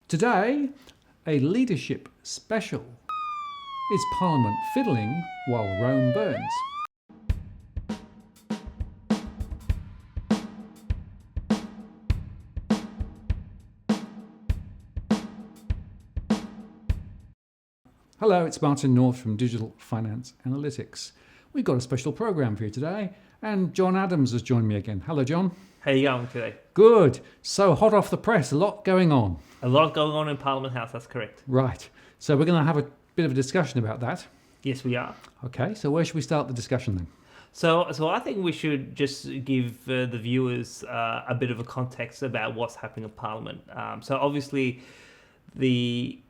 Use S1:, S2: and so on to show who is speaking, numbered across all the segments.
S1: Today, a leadership special. Is Parliament fiddling while Rome burns? Hello, it's Martin North from Digital Finance Analytics. We've got a special program for you today, and John Adams has joined me again. Hello, John.
S2: How are you going today?
S1: Good. So hot off the press, a lot going on.
S2: A lot going on in Parliament House, that's correct.
S1: Right. So we're going to have a bit of a discussion about that.
S2: Yes, we are.
S1: Okay, so where should we start the discussion then?
S2: So I think we should just give the viewers a bit of a context about what's happening in Parliament. So obviously, the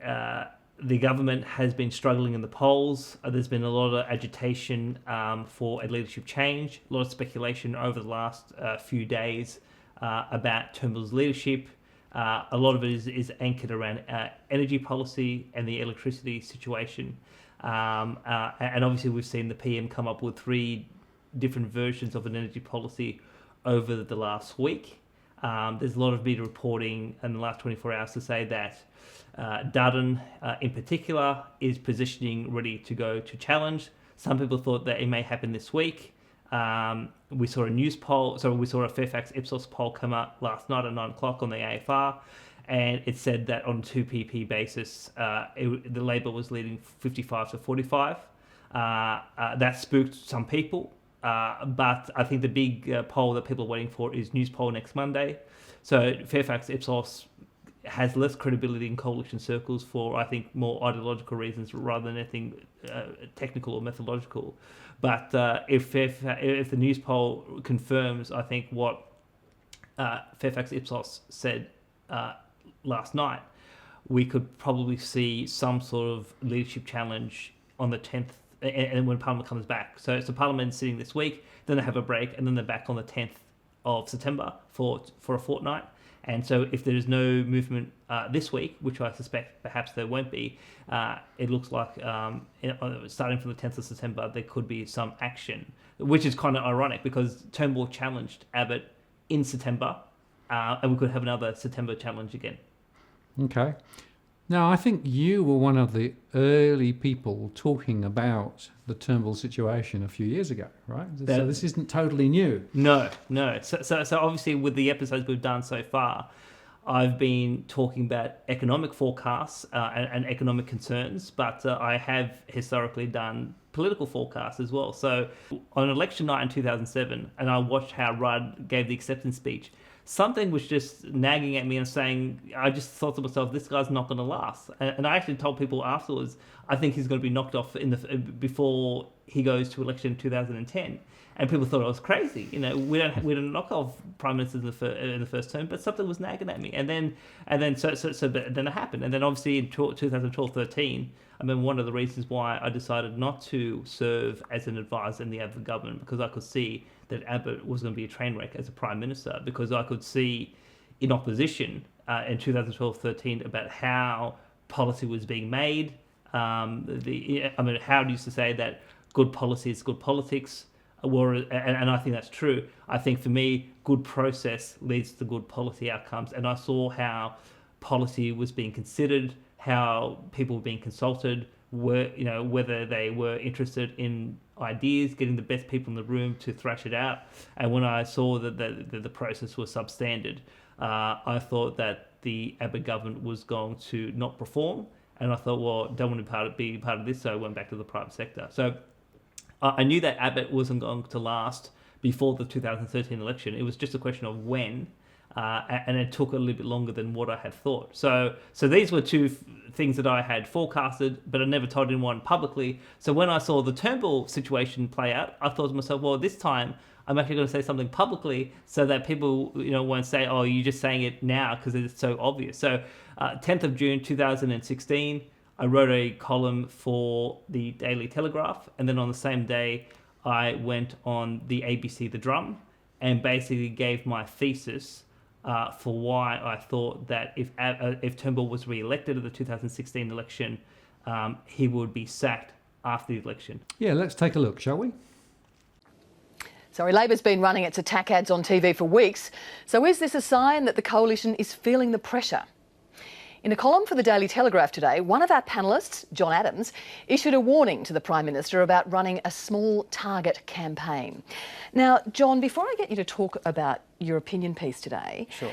S2: government has been struggling in the polls. There's been a lot of agitation for a leadership change, a lot of speculation over the last few days about Turnbull's leadership. A lot of it is anchored around energy policy and the electricity situation. And obviously we've seen the PM come up with 3 different versions of an energy policy over the last week. There's a lot of media reporting in the last 24 hours to say that Dutton in particular is positioning ready to go to challenge. Some people thought that it may happen this week. We saw a Fairfax Ipsos poll come out last night at 9 o'clock on the AFR, and it said that on 2PP basis, the Labor was leading 55 to 45. That spooked some people, but I think the big poll that people are waiting for is News Poll next Monday. So Fairfax Ipsos has less credibility in coalition circles for, I think, more ideological reasons rather than anything technical or methodological. But if the news poll confirms, I think, what Fairfax Ipsos said last night, we could probably see some sort of leadership challenge on the 10th, and when Parliament comes back. So Parliament is sitting this week, then they have a break, and then they're back on the 10th of September for a fortnight. And so if there is no movement this week, which I suspect perhaps there won't be, it looks like starting from the 10th of September, there could be some action, which is kind of ironic because Turnbull challenged Abbott in September, and we could have another September challenge again.
S1: Okay. Now, I think you were one of the early people talking about the Turnbull situation a few years ago, right? So this isn't totally new.
S2: No. So obviously with the episodes we've done so far, I've been talking about economic forecasts and economic concerns, but I have historically done political forecasts as well. So on election night in 2007, and I watched how Rudd gave the acceptance speech, something was just nagging at me and saying, I just thought to myself, this guy's not going to last. And I actually told people afterwards, I think he's going to be knocked off before he goes to election in 2010. And people thought I was crazy. You know, we don't knock off prime ministers in the first term, but something was nagging at me. And then it happened. And then obviously in 2012-13, I mean, one of the reasons why I decided not to serve as an advisor in the Abbott government, because I could see that Abbott was going to be a train wreck as a prime minister, because I could see in opposition in 2012-13 about how policy was being made. Howard used to say that good policy is good politics, and I think that's true. I think for me, good process leads to good policy outcomes, and I saw how policy was being considered, how people were being consulted, whether they were interested in ideas, getting the best people in the room to thrash it out. And when I saw that the process was substandard, I thought that the Abbott government was going to not perform. And I thought, well, don't want to be part of this, so I went back to the private sector. So I knew that Abbott wasn't going to last before the 2013 election. It was just a question of when. And it took a little bit longer than what I had thought. So these were 2 things that I had forecasted, but I never told anyone publicly. So when I saw the Turnbull situation play out, I thought to myself, well, this time I'm actually going to say something publicly so that people, won't say, oh, you're just saying it now because it's so obvious. So 10th of June 2016, I wrote a column for the Daily Telegraph. And then on the same day, I went on the ABC The Drum and basically gave my thesis for why I thought that if Turnbull was re-elected at the 2016 election, he would be sacked after the election.
S1: Yeah, let's take a look, shall we?
S3: Sorry, Labor's been running its attack ads on TV for weeks. So is this a sign that the coalition is feeling the pressure? In a column for the Daily Telegraph today, one of our panellists, John Adams, issued a warning to the Prime Minister about running a small target campaign. Now, John, before I get you to talk about your opinion piece today,
S2: Sure.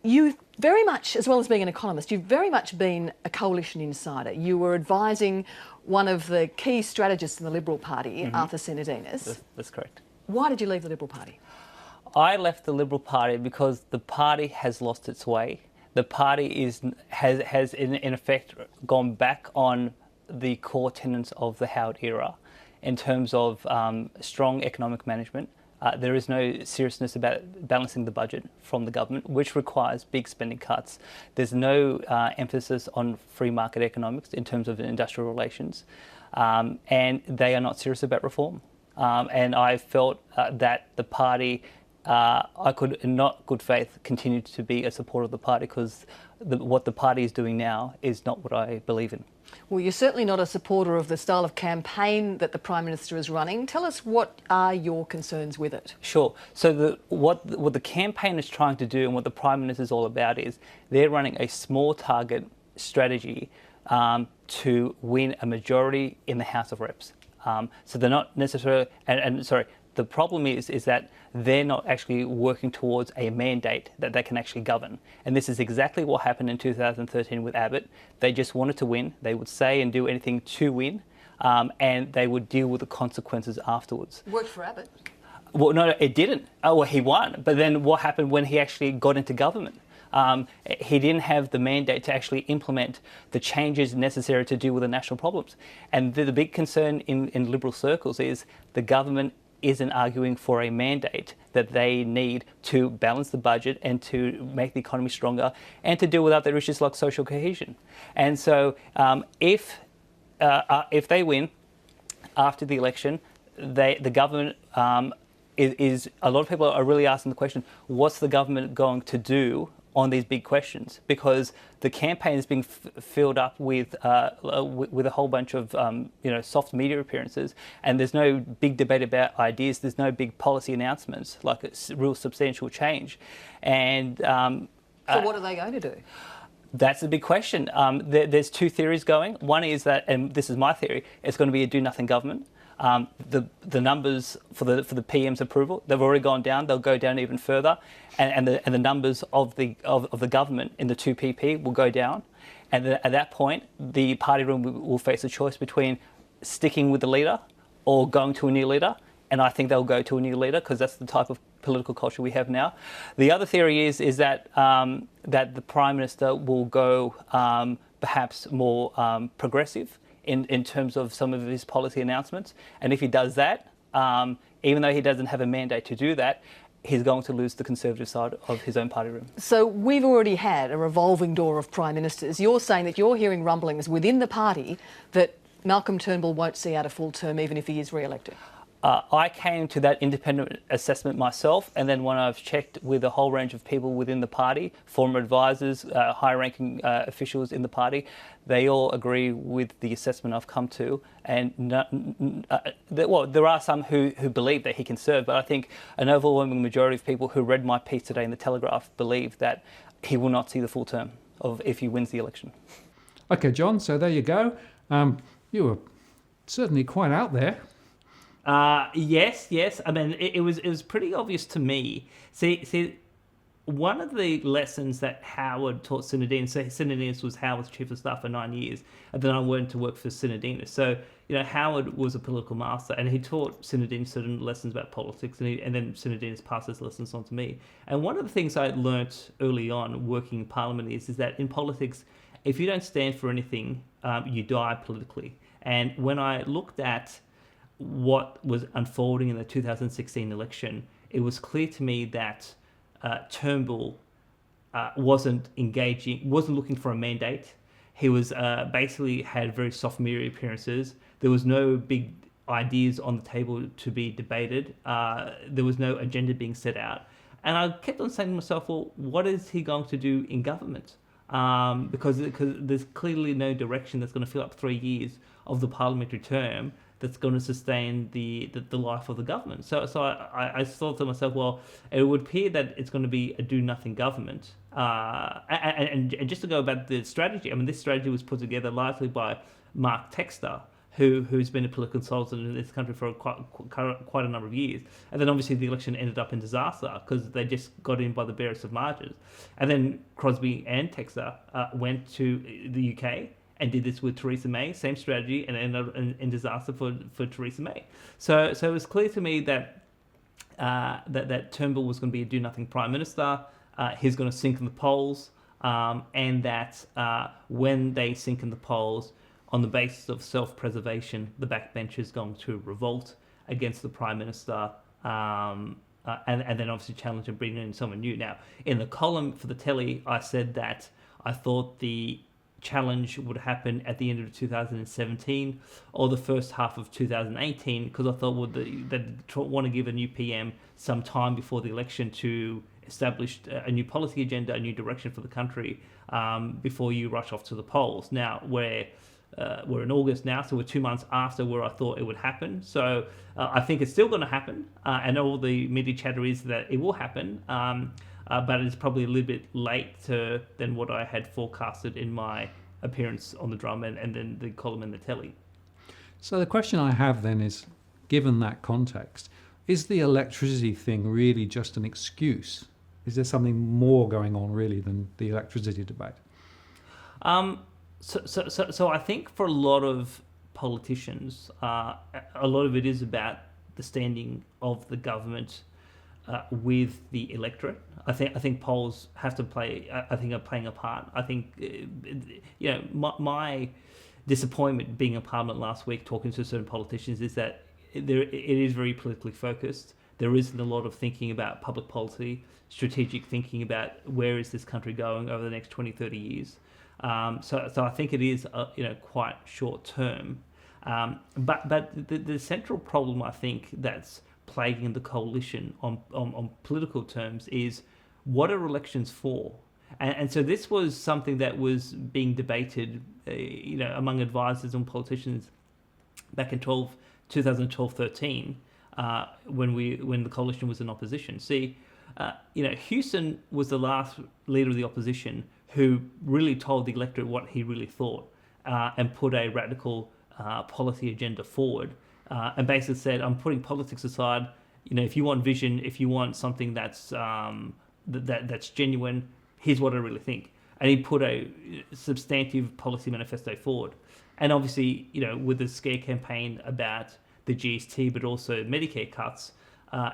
S3: you've very much, as well as being an economist, you've very much been a coalition insider. You were advising one of the key strategists in the Liberal Party, Arthur Sinodinos.
S2: That's correct.
S3: Why did you leave the Liberal Party?
S2: I left the Liberal Party because the party has lost its way. The party has in effect gone back on the core tenets of the Howard era in terms of strong economic management. There is no seriousness about balancing the budget from the government, which requires big spending cuts. There's no emphasis on free market economics in terms of industrial relations, and they are not serious about reform. And I felt that the party, I could, in not good faith, continue to be a supporter of the party because what the party is doing now is not what I believe in.
S3: Well, you're certainly not a supporter of the style of campaign that the Prime Minister is running. Tell us, what are your concerns with it?
S2: Sure. So what the campaign is trying to do and what the Prime Minister is all about is they're running a small target strategy to win a majority in the House of Reps. So they're not necessarily, the problem is that they're not actually working towards a mandate that they can actually govern. And this is exactly what happened in 2013 with Abbott. They just wanted to win. They would say and do anything to win, and they would deal with the consequences afterwards.
S3: Worked for Abbott.
S2: Well, no, it didn't. Oh, well, he won. But then what happened when he actually got into government? He didn't have the mandate to actually implement the changes necessary to deal with the national problems. And the big concern in Liberal circles is the government isn't arguing for a mandate that they need to balance the budget and to make the economy stronger and to deal with other issues like social cohesion. And so if they win after the election, the government is a lot of people are really asking the question, what's the government going to do on these big questions? Because the campaign is being filled up with a whole bunch of soft media appearances, and there's no big debate about ideas. There's no big policy announcements like a real substantial change. And
S3: so what are they going to do?
S2: That's a big question. There's two theories going. One is that, and this is my theory, it's going to be a do-nothing government. The numbers for the PM's approval, they've already gone down. They'll go down even further, and the numbers of the government in the 2PP will go down. And at that point, the party room will face a choice between sticking with the leader or going to a new leader. And I think they'll go to a new leader because that's the type of political culture we have now. The other theory is that that the Prime Minister will go perhaps more progressive in terms of some of his policy announcements. And if he does that, even though he doesn't have a mandate to do that, he's going to lose the Conservative side of his own party room.
S3: So we've already had a revolving door of Prime Ministers. You're saying that you're hearing rumblings within the party that Malcolm Turnbull won't see out a full term even if he is re-elected.
S2: I came to that independent assessment myself, and then when I've checked with a whole range of people within the party, former advisors, high-ranking officials in the party, they all agree with the assessment I've come to. And there are some who believe that he can serve, but I think an overwhelming majority of people who read my piece today in the Telegraph believe that he will not see the full term if he wins the election.
S1: Okay, John. So there you go. You were certainly quite out there.
S2: Yes. I mean, it was pretty obvious to me. See, one of the lessons that Howard taught Sinodinos, so Sinodinos was Howard's chief of staff for 9 years, and then I went to work for Sinodinos. So, Howard was a political master, and he taught Sinodinos certain lessons about politics, and then Sinodinos passed those lessons on to me. And one of the things I learnt early on working in Parliament is that in politics, if you don't stand for anything, you die politically. And when I looked at what was unfolding in the 2016 election, it was clear to me that Turnbull wasn't looking for a mandate. He was basically had very soft media appearances. There was no big ideas on the table to be debated. There was no agenda being set out. And I kept on saying to myself, well, what is he going to do in government? Because there's clearly no direction that's going to fill up 3 years of the parliamentary term that's going to sustain the life of the government. So I thought to myself, well, it would appear that it's going to be a do-nothing government. And just to go about the strategy, I mean, this strategy was put together largely by Mark Textor, who's been a political consultant in this country for quite a number of years. And then obviously the election ended up in disaster because they just got in by the barest of margins. And then Crosby and Textor went to the UK and did this with Theresa May, same strategy, and ended up in disaster for Theresa May. So it was clear to me that that Turnbull was going to be a do-nothing Prime Minister. He's going to sink in the polls, and that when they sink in the polls, on the basis of self-preservation, the backbench is going to revolt against the Prime Minister, and then obviously challenge and bring in someone new. Now, in the column for the telly, I said that I thought the challenge would happen at the end of 2017 or the first half of 2018, because I thought they'd want to give a new PM some time before the election to establish a new policy agenda, a new direction for the country, before you rush off to the polls. Now, we're in August now, so we're 2 months after where I thought it would happen. So I think it's still going to happen, and all the media chatter is that it will happen, but it's probably a little bit late than what I had forecasted in my appearance on the drum and then the column in the telly.
S1: So the question I have then is, given that context, is the electricity thing really just an excuse? Is there something more going on really than the electricity debate?
S2: So I think for a lot of politicians, a lot of it is about the standing of the government with the electorate. I think polls have to play. I think are playing a part. I think my disappointment being in Parliament last week, talking to certain politicians, is that it is very politically focused. There isn't a lot of thinking about public policy, strategic thinking about where is this country going over the next 20, 30 years. So I think it is quite short term. But the central problem, I think, that's plaguing the coalition on political terms is, what are elections for? And so this was something that was being debated among advisors and politicians back in 2012-13, when the coalition was in opposition. See, Houston was the last leader of the opposition who really told the electorate what he really thought, and put a radical policy agenda forward, and basically said, I'm putting politics aside. If you want vision, if you want something that's that's genuine, here's what I really think. And he put a substantive policy manifesto forward. And obviously, with the scare campaign about the GST, but also Medicare cuts,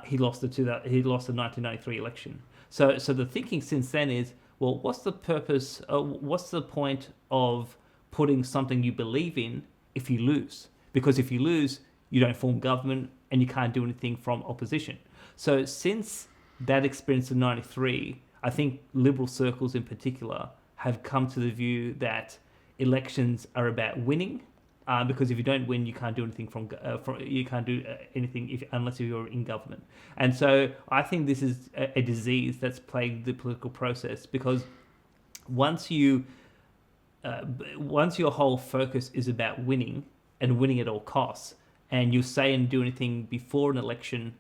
S2: he lost the 1993 election. So the thinking since then is, well, what's the purpose? What's the point of putting something you believe in if you lose? Because if you lose, you don't form government and you can't do anything from opposition. So since that experience of 93, I think liberal circles in particular have come to the view that elections are about winning, because if you don't win, you can't do anything you can't do anything unless you're in government. And so I think this is a disease that's plagued the political process, because once your whole focus is about winning and winning at all costs, and you say and do anything before an election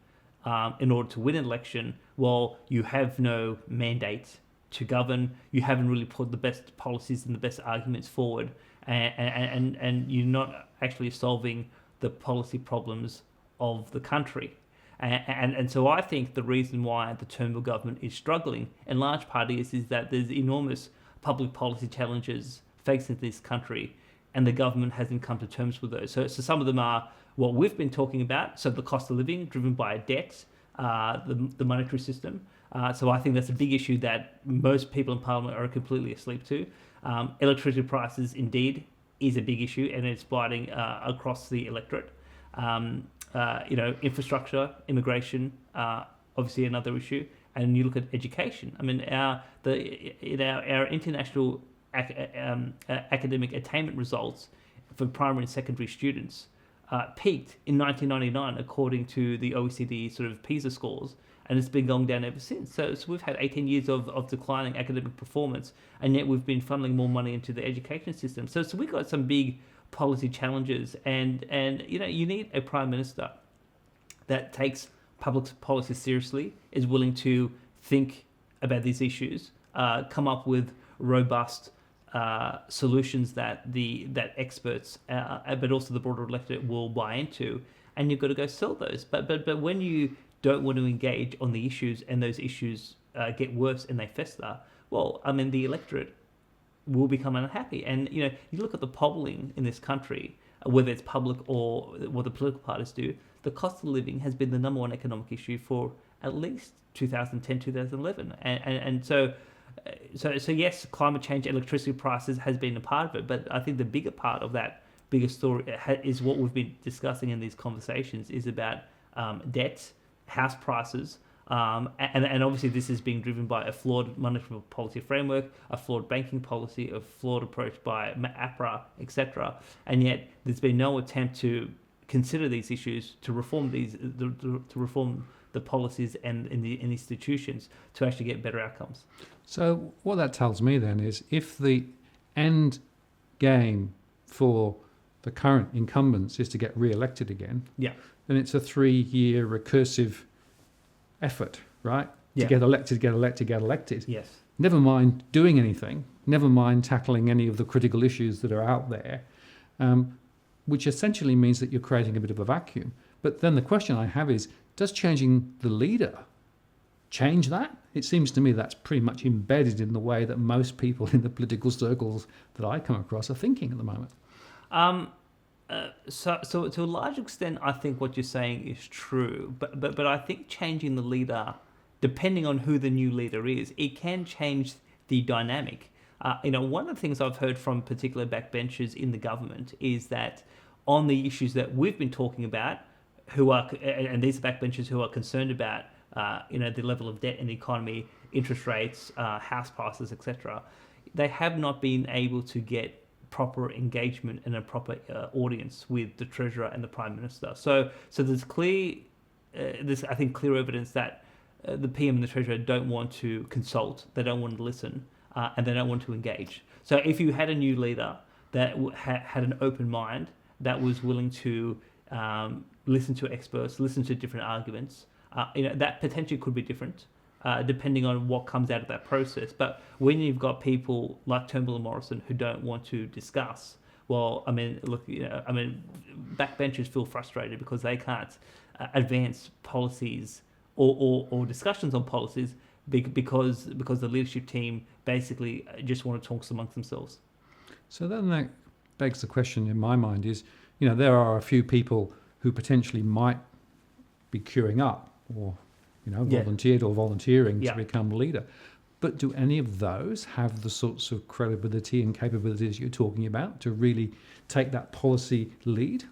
S2: in order to win an election, well, you have no mandate to govern. You haven't really put the best policies and the best arguments forward, and you're not actually solving the policy problems of the country. And so I think the reason why the Turnbull government is struggling in large part is that there's enormous public policy challenges facing this country, and the government hasn't come to terms with those. So some of them are what we've been talking about, so the cost of living driven by debt, the monetary system. So I think that's a big issue that most people in Parliament are completely asleep to. Electricity prices, indeed, is a big issue, and it's biting across the electorate. Infrastructure, immigration, obviously another issue. And you look at education. I mean, our international academic attainment results for primary and secondary students peaked in 1999, according to the OECD sort of PISA scores, and it's been going down ever since. So we've had 18 years of declining academic performance, and yet we've been funneling more money into the education system. So we've got some big policy challenges, and you need a prime minister that takes public policy seriously, is willing to think about these issues, come up with robust solutions that experts, but also the broader electorate will buy into, and you've got to go sell those. But when you don't want to engage on the issues, and those issues get worse and they fester, well, I mean, the electorate will become unhappy. And you look at the polling in this country, whether it's public or what the political parties do, the cost of living has been the number one economic issue for at least 2010, 2011, and so yes, climate change, electricity prices has been a part of it, but I think the bigger part of that bigger story is what we've been discussing in these conversations, is about debt, house prices, and obviously this is being driven by a flawed monetary policy framework, a flawed banking policy, a flawed approach by APRA, etc. And yet there's been no attempt to consider these issues, to reform the policies and in the institutions to actually get better outcomes.
S1: So what that tells me then is, if the end game for the current incumbents is to get re-elected again,
S2: yeah,
S1: then it's a 3-year recursive effort, right?
S2: Yeah.
S1: To get elected.
S2: Yes.
S1: Never mind doing anything, never mind tackling any of the critical issues that are out there, which essentially means that you're creating a bit of a vacuum. But then the question I have is, does changing the leader change that? It seems to me that's pretty much embedded in the way that most people in the political circles that I come across are thinking at the moment.
S2: So to a large extent, I think what you're saying is true. But I think changing the leader, depending on who the new leader is, it can change the dynamic. One of the things I've heard from particular backbenchers in the government is that on the issues that we've been talking about, and these backbenchers who are concerned about the level of debt in the economy, interest rates, house prices, etc., they have not been able to get proper engagement and a proper audience with the Treasurer and the Prime Minister. So there's I think clear evidence that the PM and the Treasurer don't want to consult, they don't want to listen, and they don't want to engage. So if you had a new leader that had an open mind, that was willing to listen to experts, listen to different arguments, that potentially could be different, depending on what comes out of that process. But when you've got people like Turnbull and Morrison who don't want to discuss, well, I mean, look, backbenchers feel frustrated because they can't advance policies or discussions on policies because the leadership team basically just want to talk amongst themselves. So
S1: then that begs the question in my mind is, there are a few people who potentially might be queuing up or volunteered or volunteering to become leader. But do any of those have the sorts of credibility and capabilities you're talking about to really take that policy lead?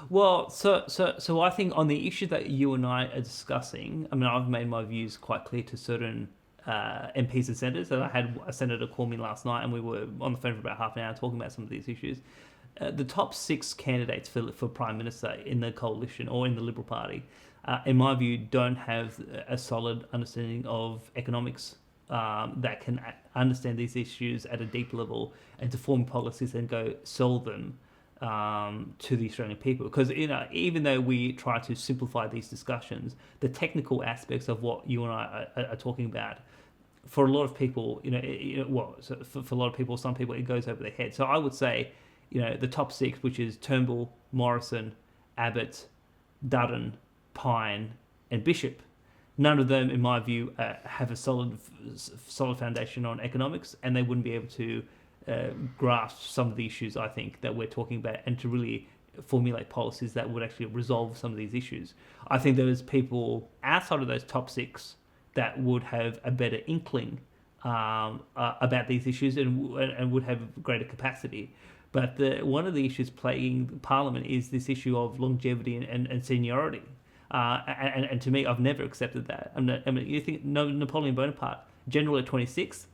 S2: Well, so I think on the issue that you and I are discussing, I mean, I've made my views quite clear to certain MPs and senators. And I had a senator call me last night, and we were on the phone for about half an hour talking about some of these issues. The top 6 candidates for Prime Minister in the coalition or in the Liberal Party, in my view, don't have a solid understanding of economics that can understand these issues at a deep level and to form policies and go sell them to the Australian people. Because even though we try to simplify these discussions, the technical aspects of what you and I are talking about, for a lot of people, for a lot of people, some people, it goes over their head. So I would say, the top 6, which is Turnbull, Morrison, Abbott, Dutton, Pine, and Bishop, none of them, in my view, have a solid foundation on economics, and they wouldn't be able to grasp some of the issues, I think, that we're talking about, and to really formulate policies that would actually resolve some of these issues. I think there's people outside of those top 6 that would have a better inkling about these issues and would have greater capacity. But one of the issues plaguing Parliament is this issue of longevity and seniority. And to me, I've never accepted that. I mean, you think Napoleon Bonaparte, general at 26,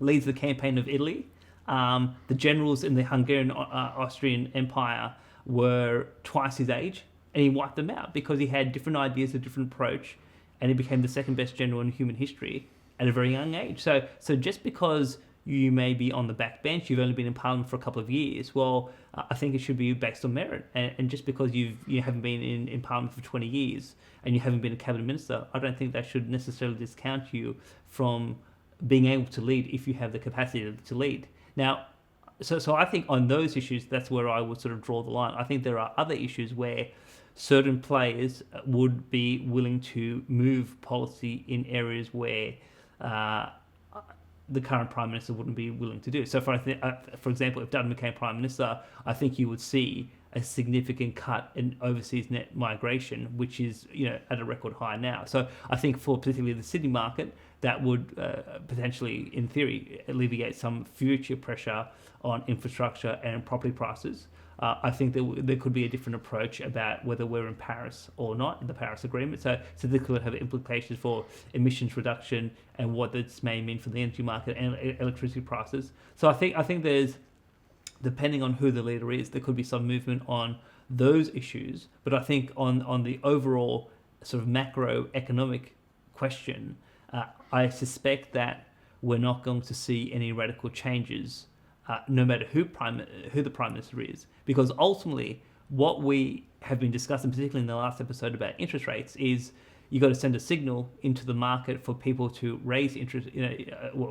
S2: leads the campaign of Italy. The generals in the Hungarian Austrian Empire were twice his age, and he wiped them out because he had different ideas, a different approach, and he became the second best general in human history at a very young age. So just because you may be on the back bench, you've only been in Parliament for a couple of years, well, I think it should be based on merit. And just because you haven't been in Parliament for 20 years and you haven't been a cabinet minister, I don't think that should necessarily discount you from being able to lead if you have the capacity to lead. Now, so I think on those issues, that's where I would sort of draw the line. I think there are other issues where certain players would be willing to move policy in areas where the current Prime Minister wouldn't be willing to do. So, for example, if Dutton became Prime Minister, I think you would see a significant cut in overseas net migration, which is at a record high now. So I think for particularly the Sydney market, that would potentially, in theory, alleviate some future pressure on infrastructure and property prices. I think there could be a different approach about whether we're in Paris or not, in the Paris Agreement. So this could have implications for emissions reduction and what this may mean for the energy market and electricity prices. So I think there's, depending on who the leader is, there could be some movement on those issues. But I think on the overall sort of macroeconomic question, I suspect that we're not going to see any radical changes, no matter who the Prime Minister is, because ultimately what we have been discussing, particularly in the last episode about interest rates, is you got to send a signal into the market for people to raise interest,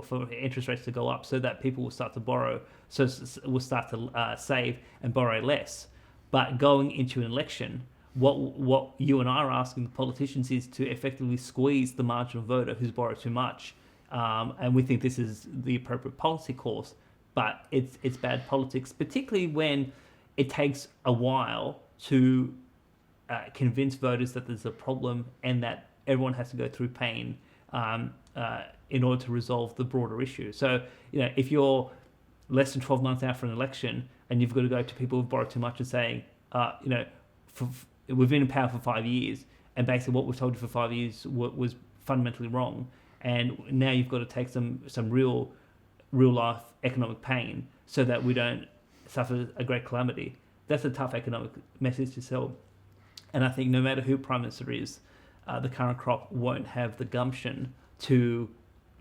S2: for interest rates to go up, so that people will start to borrow, so will start to save and borrow less. But going into an election, what you and I are asking the politicians is to effectively squeeze the marginal voter who's borrowed too much, and we think this is the appropriate policy course. But it's bad politics, particularly when it takes a while to convince voters that there's a problem and that everyone has to go through pain in order to resolve the broader issue. So, if you're less than 12 months out for an election and you've got to go to people who've borrowed too much and saying, we've been in power for 5 years, and basically what we've told you for 5 years was fundamentally wrong, and now you've got to take some real life economic pain so that we don't suffer a great calamity. That's a tough economic message to sell. And I think no matter who Prime Minister is, the current crop won't have the gumption to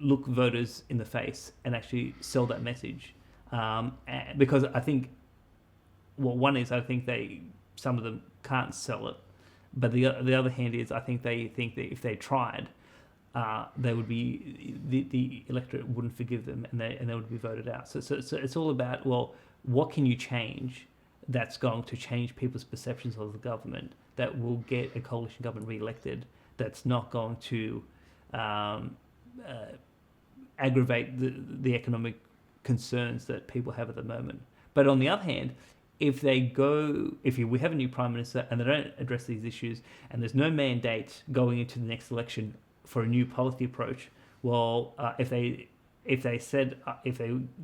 S2: look voters in the face and actually sell that message. Because I think, one is I think some of them can't sell it, but the other hand is I think they think that if they tried, they would be the electorate wouldn't forgive them, and they would be voted out. So it's all about, well, what can you change that's going to change people's perceptions of the government, that will get a coalition government re-elected, that's not going to aggravate the economic concerns that people have at the moment. But on the other hand, if we have a new Prime Minister and they don't address these issues, and there's no mandate going into the next election for a new policy approach, well, if they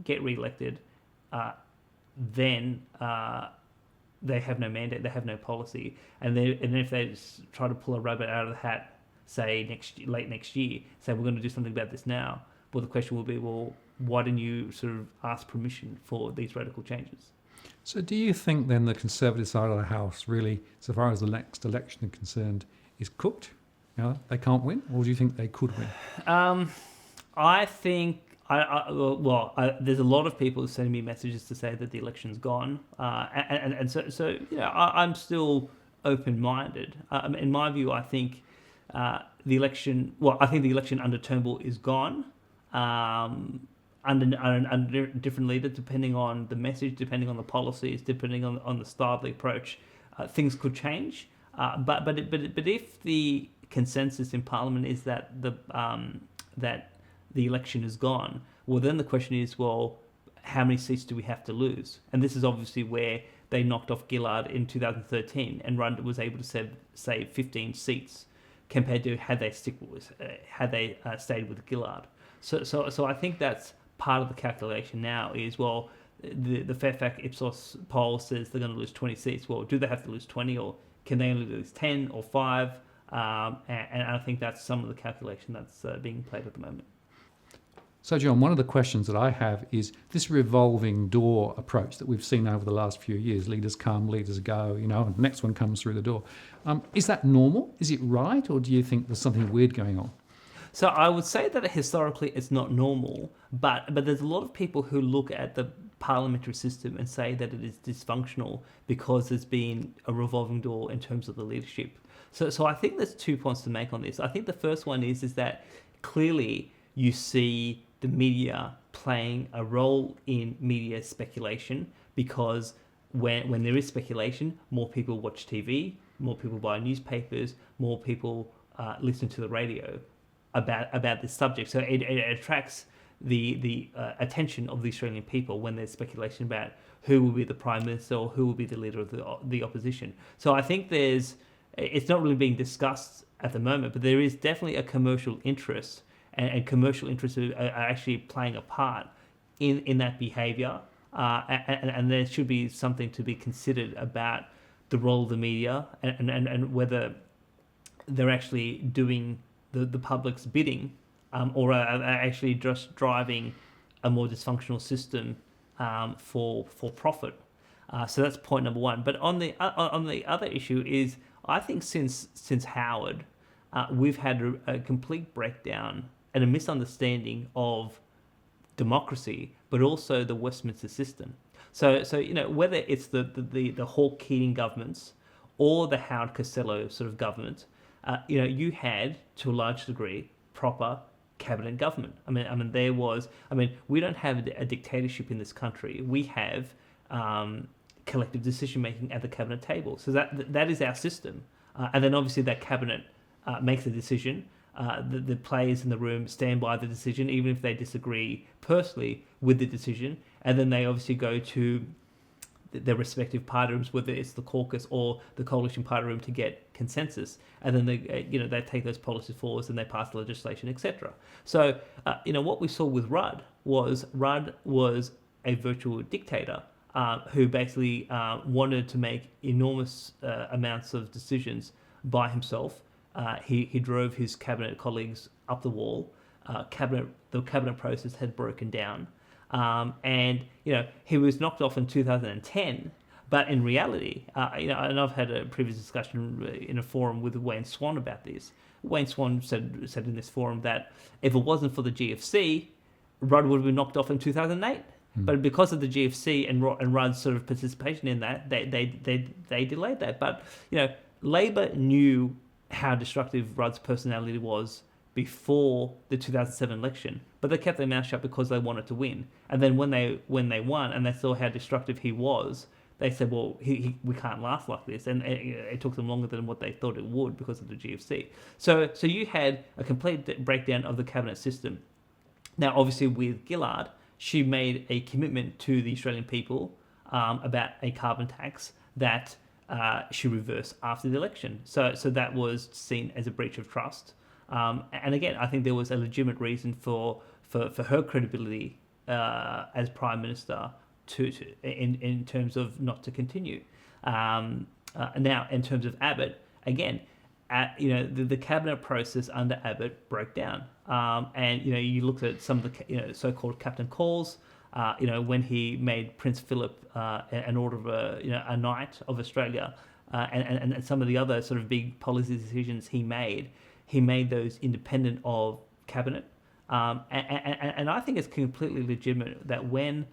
S2: get re-elected, then they have no mandate, they have no policy, and if they just try to pull a rabbit out of the hat, say late next year, say we're going to do something about this now, well, the question will be, well, why didn't you sort of ask permission for these radical changes?
S1: So do you think then the Conservative side of the House really, so far as the next election is concerned, is cooked? They can't win, or do you think they could win?
S2: I think there's a lot of people sending me messages to say that the election's gone, and so I'm still open-minded. In my view, I think the election under Turnbull is gone. Under a different leader, depending on the message, depending on the policies, depending on the style of the approach, things could change. But if the consensus in Parliament is that the election is gone, well, then the question is, well, how many seats do we have to lose? And this is obviously where they knocked off Gillard in 2013, and Rudd was able to save 15 seats compared to had they stayed with Gillard. So I think that's part of the calculation now is, well, the Fairfax Ipsos poll says they're going to lose 20 seats. Well, do they have to lose 20, or can they only lose 10 or 5? And I think that's some of the calculation that's being played at the moment.
S1: So, John, one of the questions that I have is this revolving door approach that we've seen over the last few years. Leaders come, leaders go, and the next one comes through the door. Is that normal? Is it right? Or do you think there's something weird going on?
S2: So I would say that historically it's not normal, but there's a lot of people who look at the parliamentary system and say that it is dysfunctional because there's been a revolving door in terms of the leadership. So I think there's 2 points to make on this. I think the first one is that clearly you see the media playing a role in media speculation, because when there is speculation, more people watch TV, more people buy newspapers, more people listen to the radio about this subject. So it attracts the attention of the Australian people when there's speculation about who will be the Prime Minister or who will be the leader of the opposition. So I think it's not really being discussed at the moment, but there is definitely a commercial interest, and commercial interests are actually playing a part in that behaviour, and there should be something to be considered about the role of the media and whether they're actually doing the public's bidding, or are actually just driving a more dysfunctional system for profit. So that's point number one. But on the other issue is, I think since Howard, we've had a complete breakdown and a misunderstanding of democracy, but also the Westminster system. So whether it's the Hawke-Keating governments or the Howard Costello sort of government, you had, to a large degree, proper cabinet government. We don't have a dictatorship in this country. We have collective decision making at the cabinet table. So that is our system. And then obviously that cabinet makes a decision. The players in the room stand by the decision, even if they disagree personally with the decision. And then they obviously go to their respective party rooms, whether it's the caucus or the coalition party room, to get consensus. And then they take those policies forwards and they pass the legislation, etc. So what we saw with Rudd was a virtual dictator who basically wanted to make enormous amounts of decisions by himself. He drove his cabinet colleagues up the wall. The cabinet process had broken down. And he was knocked off in 2010, but in reality, and I've had a previous discussion in a forum with Wayne Swan about this. Wayne Swan said in this forum that if it wasn't for the GFC, Rudd would have been knocked off in 2008. But because of the GFC and Rudd's sort of participation in that, they delayed that. But Labor knew how destructive Rudd's personality was before the 2007 election, but they kept their mouth shut because they wanted to win. And then when they won and they saw how destructive he was, they said, well, we can't last like this. And it took them longer than what they thought it would because of the GFC. So you had a complete breakdown of the cabinet system. Now, obviously with Gillard, she made a commitment to the Australian people about a carbon tax that she reversed after the election. So that was seen as a breach of trust. And again, I think there was a legitimate reason for her credibility as Prime Minister in terms of not to continue. Now, in terms of Abbott, again, the cabinet process under Abbott broke down. And you looked at some of the so-called Captain Calls. When he made Prince Philip an order of a knight of Australia, and some of the other sort of big policy decisions he made those independent of cabinet. And I think it's completely legitimate that when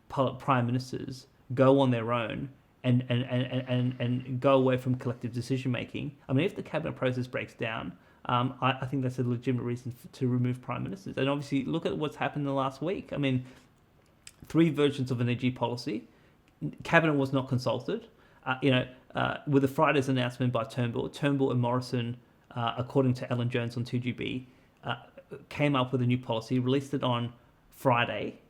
S2: prime ministers go on their own and go away from collective decision making, if the cabinet process breaks down, I think that's a legitimate reason to remove prime ministers. And obviously, look at what's happened in the last week. 3 versions of energy policy. Cabinet was not consulted. With the Friday's announcement by Turnbull and Morrison, according to Ellen Jones on 2GB, came up with a new policy, released it on Friday.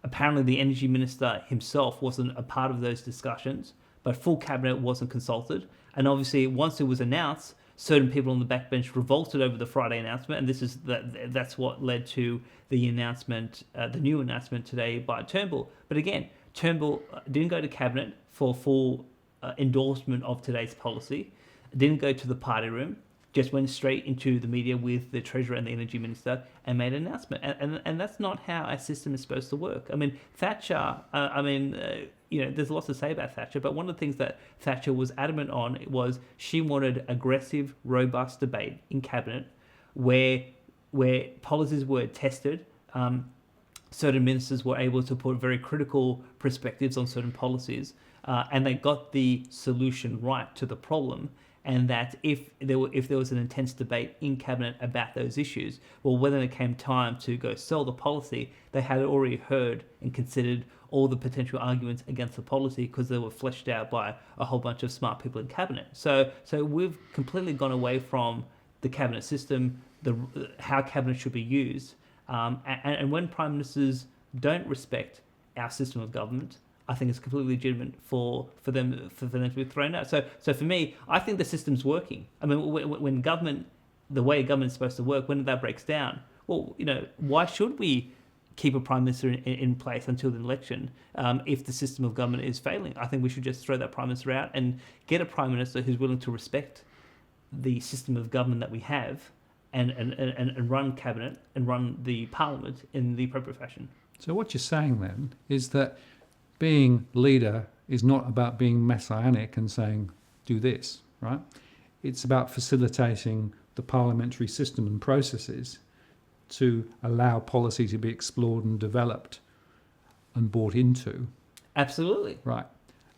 S2: Apparently the energy minister himself wasn't a part of those discussions, but full cabinet wasn't consulted. And obviously, once it was announced, certain people on the backbench revolted over the Friday announcement, and that's what led to the announcement, the new announcement today by Turnbull. But again, Turnbull didn't go to cabinet for full endorsement of today's policy, didn't go to the party room, just went straight into the media with the Treasurer and the Energy Minister and made an announcement. And that's not how our system is supposed to work. Thatcher, there's lots to say about Thatcher, but one of the things that Thatcher was adamant on was she wanted aggressive, robust debate in Cabinet where policies were tested. Certain ministers were able to put very critical perspectives on certain policies, and they got the solution right to the problem. and that if there was an intense debate in cabinet about those issues, well, when it came time to go sell the policy, they had already heard and considered all the potential arguments against the policy because they were fleshed out by a whole bunch of smart people in cabinet. So we've completely gone away from the cabinet system, how cabinet should be used, and when prime ministers don't respect our system of government, I think it's completely legitimate for them to be thrown out. So for me, I think the system's working. I mean, when government, the way government is supposed to work, when that breaks down, well, why should we keep a prime minister in place until the election if the system of government is failing? I think we should just throw that prime minister out and get a prime minister who's willing to respect the system of government that we have and run cabinet and run the parliament in the appropriate fashion.
S1: So what you're saying then is that being leader is not about being messianic and saying, do this, right? It's about facilitating the parliamentary system and processes to allow policy to be explored and developed and bought into.
S2: Absolutely.
S1: Right.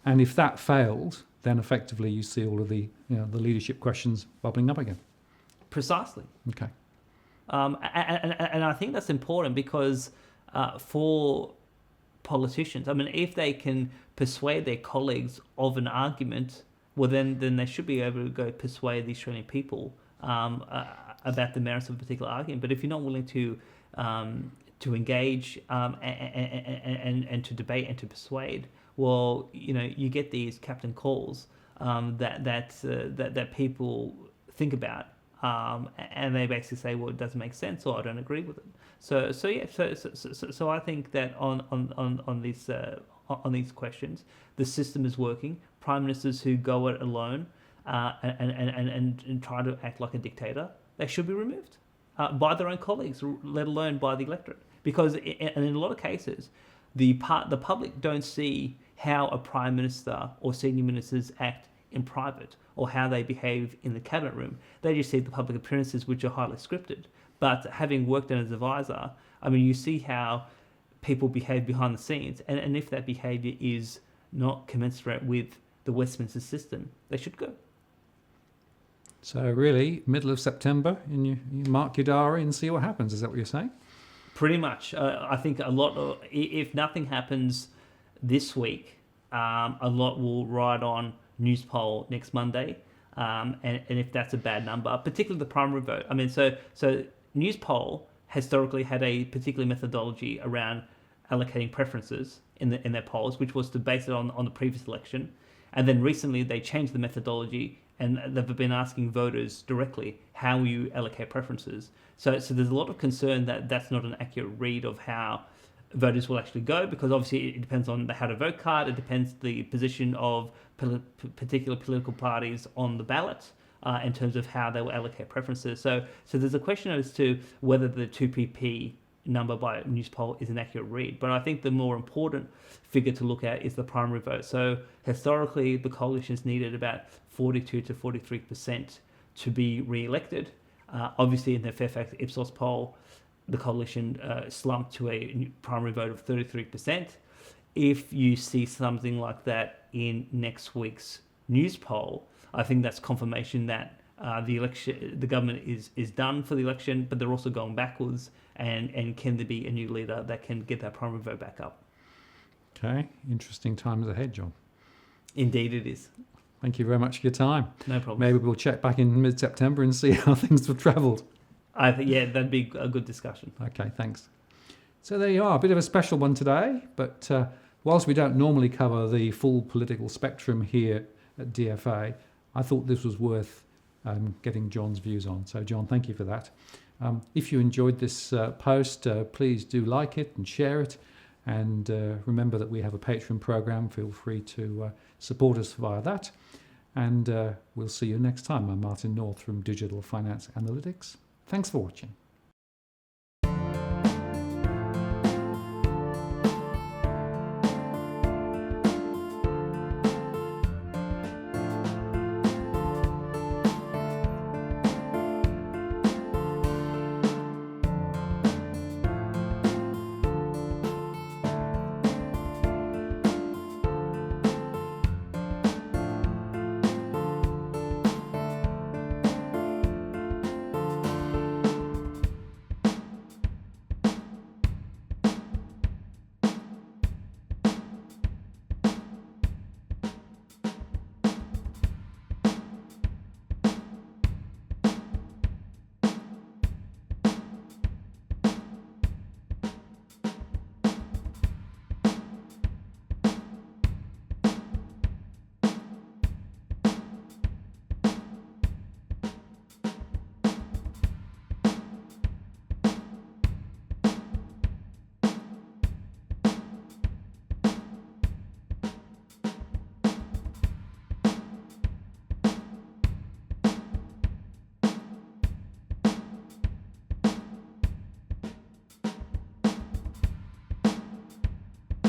S1: And if that failed, then effectively you see all of the leadership questions bubbling up again.
S2: Precisely.
S1: Okay.
S2: And I think that's important because for politicians, I mean, if they can persuade their colleagues of an argument, well, then they should be able to go persuade the Australian people about the merits of a particular argument. But if you're not willing to engage and to debate and to persuade, well, you get these captain calls that people think about. And they basically say, well, it doesn't make sense, or I don't agree with it. So I think that on these questions, the system is working. Prime ministers who go it alone and try to act like a dictator, they should be removed by their own colleagues, let alone by the electorate. Because in a lot of cases, the public don't see how a prime minister or senior ministers act in private, or how they behave in the cabinet room. They just see the public appearances, which are highly scripted. But having worked as an advisor, I mean, you see how people behave behind the scenes, and if that behaviour is not commensurate with the Westminster system, they should go.
S1: So really, middle of September, and you mark your diary and see what happens. Is that what you're saying?
S2: Pretty much. I think if nothing happens this week, a lot will ride on news poll next Monday, and if that's a bad number, particularly the primary vote. I mean, so news poll historically had a particular methodology around allocating preferences in their polls, which was to base it on the previous election, and then recently they changed the methodology and they've been asking voters directly how you allocate preferences. So there's a lot of concern that that's not an accurate read of how voters will actually go, because obviously it depends on the how to vote card, it depends the position of particular political parties on the ballot in terms of how they will allocate preferences. So there's a question as to whether the 2PP number by news poll is an accurate read. But I think the more important figure to look at is the primary vote. So historically, the coalitions needed about 42 to 43% to be re-elected. Obviously, in the Fairfax Ipsos poll, the coalition slumped to a primary vote of 33%. If you see something like that in next week's news poll, I think that's confirmation that the government is done for the election, but they're also going backwards. And can there be a new leader that can get that primary vote back up?
S1: Okay, interesting times ahead, John.
S2: Indeed, it is.
S1: Thank you very much for your time.
S2: No problem.
S1: Maybe we'll check back in mid-September and see how things have travelled.
S2: I think, yeah, that'd be a good discussion.
S1: Okay, thanks. So there you are, a bit of a special one today, but whilst we don't normally cover the full political spectrum here at DFA, I thought this was worth getting John's views on. So John, thank you for that. If you enjoyed this post, please do like it and share it. And remember that we have a Patreon program. Feel free to support us via that. And we'll see you next time. I'm Martin North from Digital Finance Analytics. Thanks for watching.